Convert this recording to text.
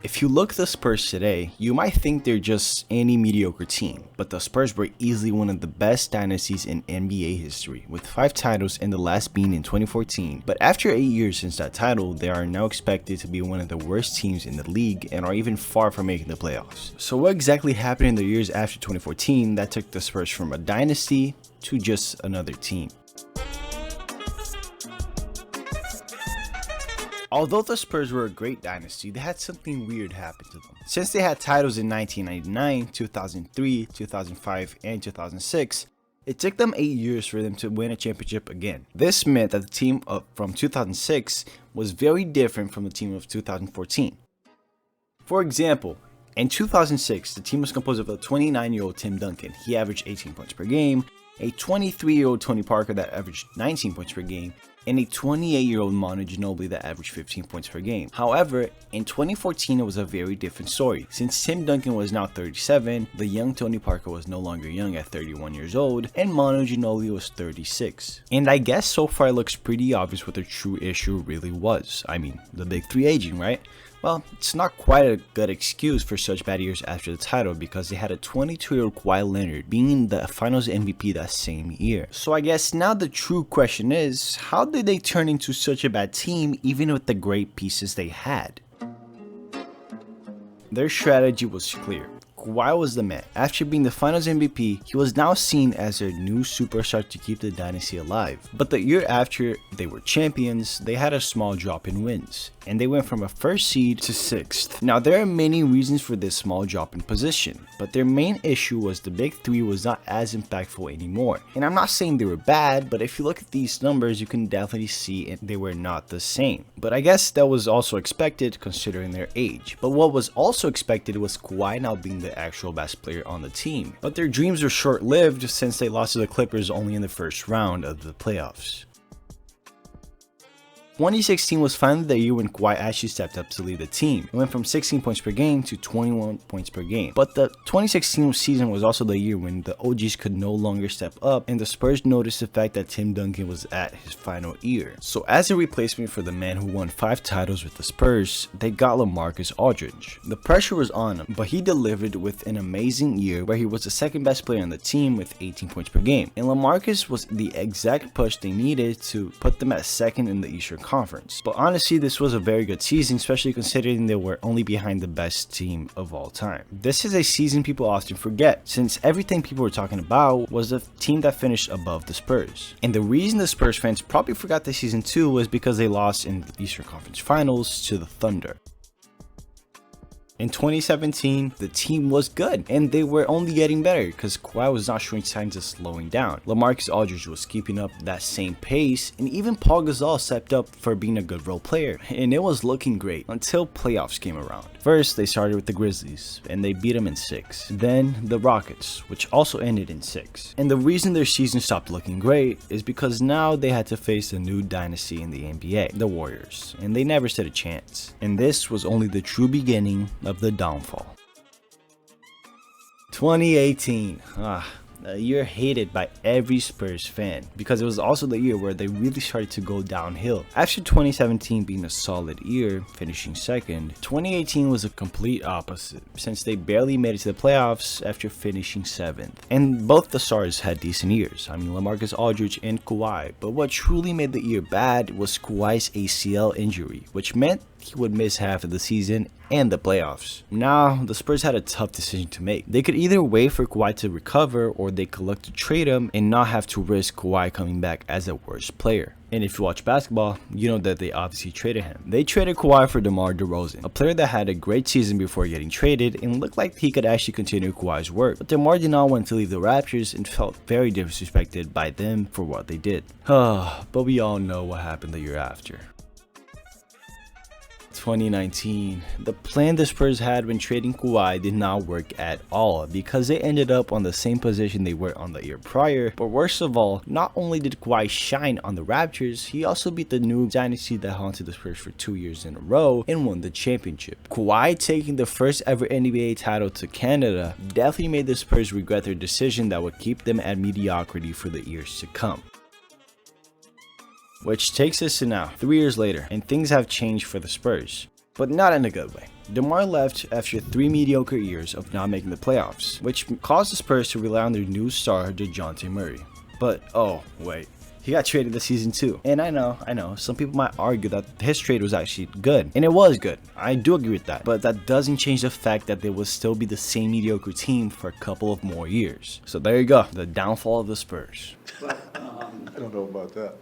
If you look at the Spurs today, you might think they're just any mediocre team, but the Spurs were easily one of the best dynasties in NBA history, with 5 titles and the last being in 2014. But after 8 years since that title, they are now expected to be one of the worst teams in the league and are even far from making the playoffs. So what exactly happened in the years after 2014 that took the Spurs from a dynasty to just another team? Although the Spurs were a great dynasty, they had something weird happen to them. Since they had titles in 1999, 2003, 2005, and 2006, it took them 8 years for them to win a championship again. This meant that the team from 2006 was very different from the team of 2014. For example, in 2006, the team was composed of a 29-year-old Tim Duncan. He averaged 18 points per game, a 23-year-old Tony Parker that averaged 19 points per game, and a 28-year-old Manu Ginobili that averaged 15 points per game. However, in 2014 it was a very different story. Since Tim Duncan was now 37, the young Tony Parker was no longer young at 31 years old, and Manu Ginobili was 36. And I guess so far it looks pretty obvious what the true issue really was. I mean, the big three aging, right? Well, it's not quite a good excuse for such bad years after the title because they had a 22-year-old Kawhi Leonard being the Finals MVP that same year. So I guess now the true question is, how did they turn into such a bad team even with the great pieces they had? Their strategy was clear. Kawhi was the man. After being the Finals MVP, he was now seen as their new superstar to keep the dynasty alive. But the year after they were champions, they had a small drop in wins, and they went from a first seed to 6th. Now there are many reasons for this small drop in position, but their main issue was the big three was not as impactful anymore. And I'm not saying they were bad, but if you look at these numbers, you can definitely see they were not the same. But I guess that was also expected considering their age. But what was also expected was Kawhi now being the actual best player on the team. But their dreams were short-lived since they lost to the Clippers only in the first round of the playoffs. 2016 was finally the year when Kawhi actually stepped up to lead the team. It went from 16 points per game to 21 points per game. But the 2016 season was also the year when the OGs could no longer step up, and the Spurs noticed the fact that Tim Duncan was at his final year. So as a replacement for the man who won 5 titles with the Spurs, they got LaMarcus Aldridge. The pressure was on him, but he delivered with an amazing year where he was the second best player on the team with 18 points per game. And LaMarcus was the exact push they needed to put them at second in the Eastern Conference. But honestly, this was a very good season, especially considering they were only behind the best team of all time. This is a season people often forget, since everything people were talking about was the team that finished above the Spurs. And the reason the Spurs fans probably forgot this season too was because they lost in the Eastern Conference Finals to the Thunder. In 2017, the team was good, and they were only getting better because Kawhi was not showing signs of slowing down. LaMarcus Aldridge was keeping up that same pace, and even Paul Gasol stepped up for being a good role player, and it was looking great until playoffs came around. First, they started with the Grizzlies, and they beat them in 6. Then, the Rockets, which also ended in 6. And the reason their season stopped looking great is because now they had to face a new dynasty in the NBA, the Warriors, and they never stood a chance. And this was only the true beginning of the downfall. 2018. A year hated by every Spurs fan because it was also the year where they really started to go downhill. After 2017 being a solid year, finishing second, 2018 was a complete opposite since they barely made it to the playoffs after finishing 7th. And both the stars had decent years, LaMarcus Aldridge and Kawhi, but what truly made the year bad was Kawhi's ACL injury, which meant he would miss half of the season and the playoffs. Now, the Spurs had a tough decision to make. They could either wait for Kawhi to recover, or they could look to trade him and not have to risk Kawhi coming back as a worse player. And if you watch basketball, you know that they obviously traded him. They traded Kawhi for DeMar DeRozan, a player that had a great season before getting traded and looked like he could actually continue Kawhi's work. But DeMar did not want to leave the Raptors and felt very disrespected by them for what they did. But we all know what happened the year after. 2019. The plan the Spurs had when trading Kawhi did not work at all because they ended up on the same position they were on the year prior. But worst of all, not only did Kawhi shine on the Raptors, he also beat the new dynasty that haunted the Spurs for 2 years in a row and won the championship. Kawhi taking the first ever NBA title to Canada definitely made the Spurs regret their decision that would keep them at mediocrity for the years to come. Which takes us to now, 3 years later, and things have changed for the Spurs. but not in a good way. DeMar left after 3 mediocre years of not making the playoffs, which caused the Spurs to rely on their new star DeJounte Murray. But oh wait, he got traded this season too. And I know, some people might argue that his trade was actually good. And it was good. I do agree with that. But that doesn't change the fact that they will still be the same mediocre team for a couple of more years. So there you go, the downfall of the Spurs. I don't know about that.